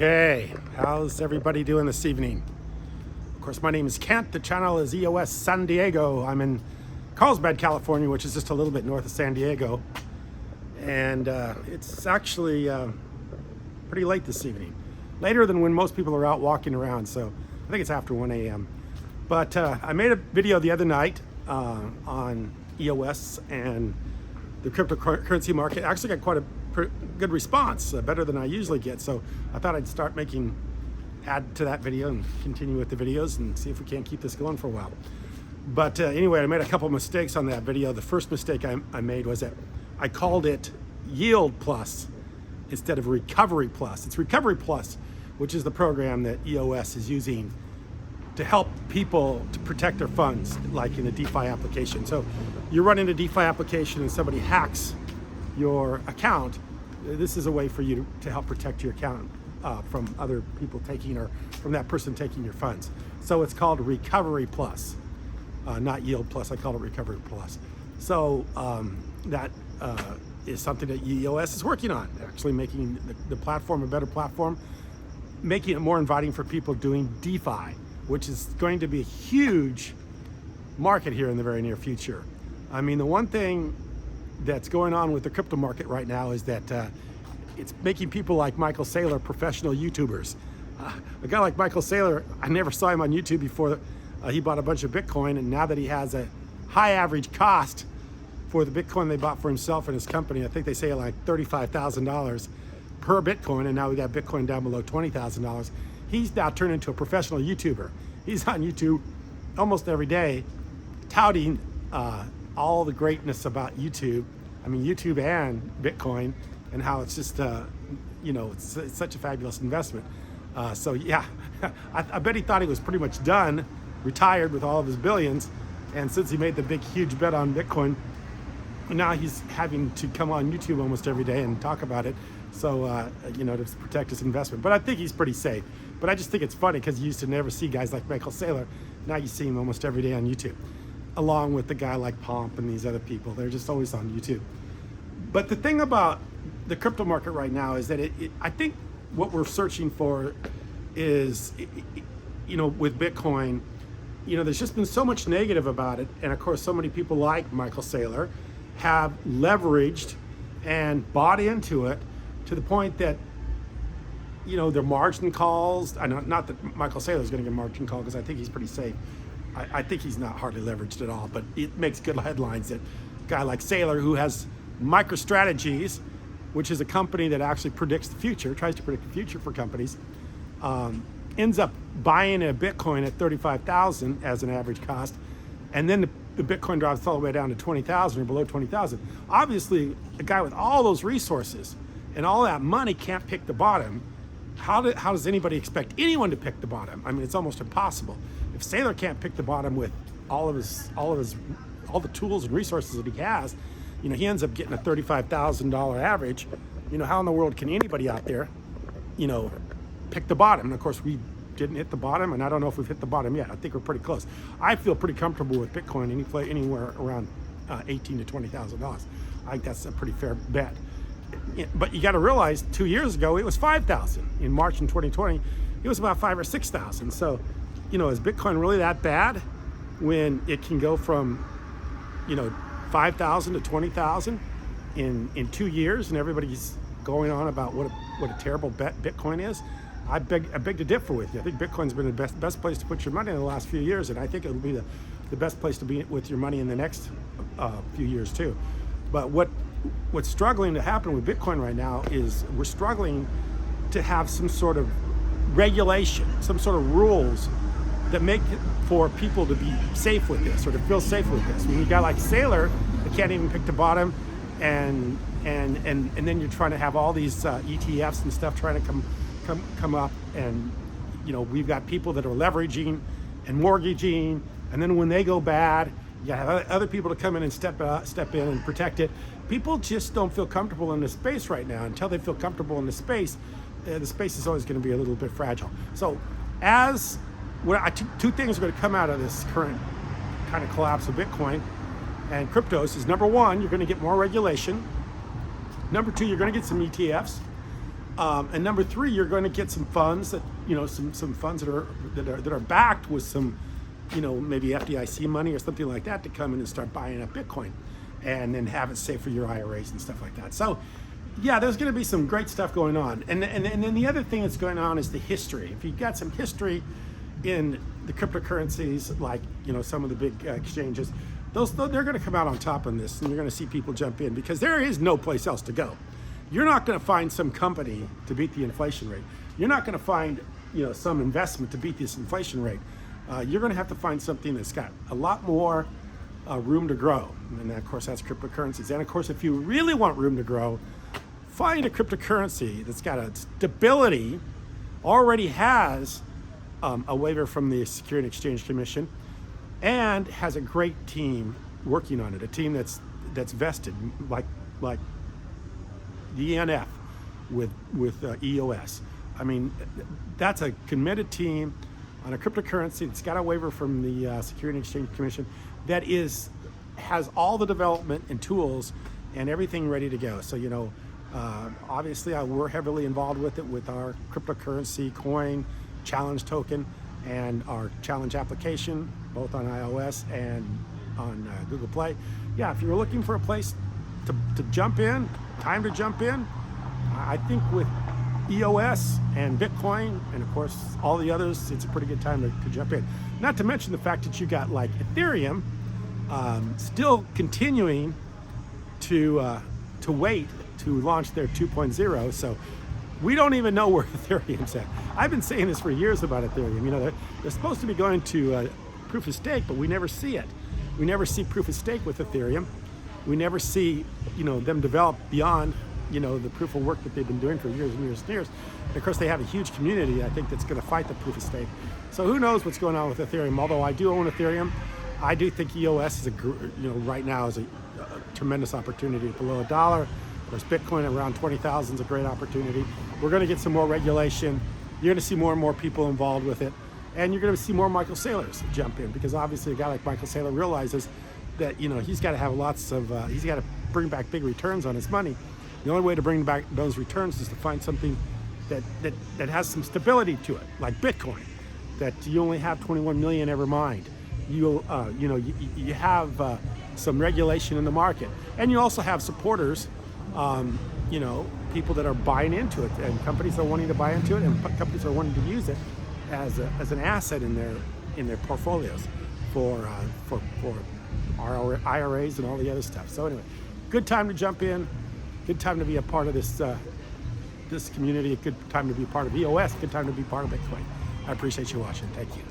Okay, how's everybody doing this evening? Of course, my name is Kent. The channel is EOS San Diego. I'm in Carlsbad, California, which is just a little bit north of San Diego. And it's actually pretty late this evening. Later than when most people are out walking around, so I think it's after 1 a.m. But I made a video the other night on EOS and the cryptocurrency market. I actually got quite a good response, better than I usually get. So I thought I'd start add to that video and continue with the videos and see if we can't keep this going for a while. But anyway, I made a couple mistakes on that video. The first mistake I made was that I called it Yield Plus instead of Recovery Plus. It's Recovery Plus, which is the program that EOS is using to help people to protect their funds, like in a DeFi application. So you run into a DeFi application and somebody hacks your account. This is a way for you to help protect your account from other people taking, or from that person taking your funds. So it's called Recovery Plus, not Yield Plus. I call it Recovery Plus. So that is something that EOS is working on, actually making the platform a better platform, making it more inviting for people doing DeFi, which is going to be a huge market here in the very near future. I mean, the one thing that's going on with the crypto market right now is that it's making people like Michael Saylor professional YouTubers. A guy like Michael Saylor, I never saw him on YouTube before he bought a bunch of Bitcoin, and now that he has a high average cost for the Bitcoin they bought for himself and his company, I think they say like $35,000 per Bitcoin, and now we got Bitcoin down below $20,000. He's now turned into a professional YouTuber. He's on YouTube almost every day touting all the greatness about YouTube. I mean, YouTube and Bitcoin, and how it's just, it's such a fabulous investment. So yeah, I bet he thought he was pretty much done, retired with all of his billions. And since he made the big, huge bet on Bitcoin, now he's having to come on YouTube almost every day and talk about it. So, to protect his investment. But I think he's pretty safe. But I just think it's funny because you used to never see guys like Michael Saylor. Now you see him almost every day on YouTube, along with the guy like Pomp and these other people. They're just always on YouTube. But the thing about the crypto market right now is that I think what we're searching for is, with Bitcoin, there's just been so much negative about it. And of course, so many people like Michael Saylor have leveraged and bought into it to the point that, their margin calls, not that Michael Saylor is going to get a margin call because I think he's pretty safe. I think he's not hardly leveraged at all, but it makes good headlines that a guy like Saylor, who has MicroStrategies, which is a company that actually predicts the future, tries to predict the future for companies, ends up buying a Bitcoin at $35,000 as an average cost, and then the Bitcoin drops all the way down to 20,000 or below 20,000. Obviously, a guy with all those resources and all that money can't pick the bottom. How does anybody expect anyone to pick the bottom? I mean, it's almost impossible. If Saylor can't pick the bottom with all the tools and resources that he has, he ends up getting a $35,000 average. How in the world can anybody out there, pick the bottom? And of course, we didn't hit the bottom, and I don't know if we've hit the bottom yet. I think we're pretty close. I feel pretty comfortable with Bitcoin anywhere around $18,000 to $20,000. I think that's a pretty fair bet. But you got to realize 2 years ago it was 5,000. In March in 2020, it was about 5,000 or 6,000. So, is Bitcoin really that bad when it can go from, 5,000 to 20,000 in 2 years, and everybody's going on about what a terrible bet Bitcoin is? I beg to differ with you. I think Bitcoin's been the best place to put your money in the last few years, and I think it'll be the best place to be with your money in the next few years too. But what's struggling to happen with Bitcoin right now is we're struggling to have some sort of regulation, some sort of rules that make it for people to be safe with this, or to feel safe with this. When you got like Saylor that can't even pick the bottom, and then you're trying to have all these ETFs and stuff trying to come up, and we've got people that are leveraging and mortgaging, and then when they go bad, you have other people to come in and step in and protect it. People just don't feel comfortable in this space right now. Until they feel comfortable in the space is always going to be a little bit fragile. So two things are going to come out of this current kind of collapse of Bitcoin and cryptos is, number one, you're going to get more regulation. Number two, you're going to get some ETFs. And number three, you're going to get some funds that, some funds that are backed with some, maybe FDIC money or something like that to come in and start buying up Bitcoin, and then have it safe for your IRAs and stuff like that. So, yeah, there's going to be some great stuff going on. And then the other thing that's going on is the history. If you've got some history in the cryptocurrencies, like some of the big exchanges, they're going to come out on top on this, and you're going to see people jump in because there is no place else to go. You're not going to find some company to beat the inflation rate. You're not going to find some investment to beat this inflation rate. You're going to have to find something that's got a lot more room to grow, and of course that's cryptocurrencies. And of course, if you really want room to grow, find a cryptocurrency that's got a stability, already has a waiver from the Securities and Exchange Commission, and has a great team working on it. A team that's vested, like the ENF with EOS. I mean, that's a committed team on a cryptocurrency that's got a waiver from the Securities and Exchange Commission that has all the development and tools and everything ready to go. So obviously we're heavily involved with it with our cryptocurrency coin challenge token and our challenge application, both on iOS and on Google Play. Yeah, if you're looking for a place to jump in, time to jump in, I think with EOS and Bitcoin and of course all the others, it's a pretty good time to jump in. Not to mention the fact that you got like Ethereum still continuing to wait to launch their 2.0. So we don't even know where Ethereum's at. I've been saying this for years about Ethereum. They're supposed to be going to proof of stake, but we never see it. We never see proof of stake with Ethereum. We never see them develop beyond the proof of work that they've been doing for years and years and years. And of course, they have a huge community, I think, that's going to fight the proof of stake. So who knows what's going on with Ethereum? Although I do own Ethereum, I do think EOS is right now is a tremendous opportunity below $1. Of course, Bitcoin around 20,000 is a great opportunity. We're going to get some more regulation. You're going to see more and more people involved with it, and you're going to see more Michael Saylors jump in, because obviously a guy like Michael Saylor realizes that he's got to have he's got to bring back big returns on his money. The only way to bring back those returns is to find something that has some stability to it, like Bitcoin, that you only have 21 million ever mined. You have some regulation in the market, and you also have supporters, people that are buying into it, and companies are wanting to buy into it, and companies are wanting to use it as an asset in their portfolios for our IRAs and all the other stuff. So anyway, good time to jump in. Good time to be a part of this community. A good time to be part of EOS. Good time to be part of Bitcoin. I appreciate you watching. Thank you.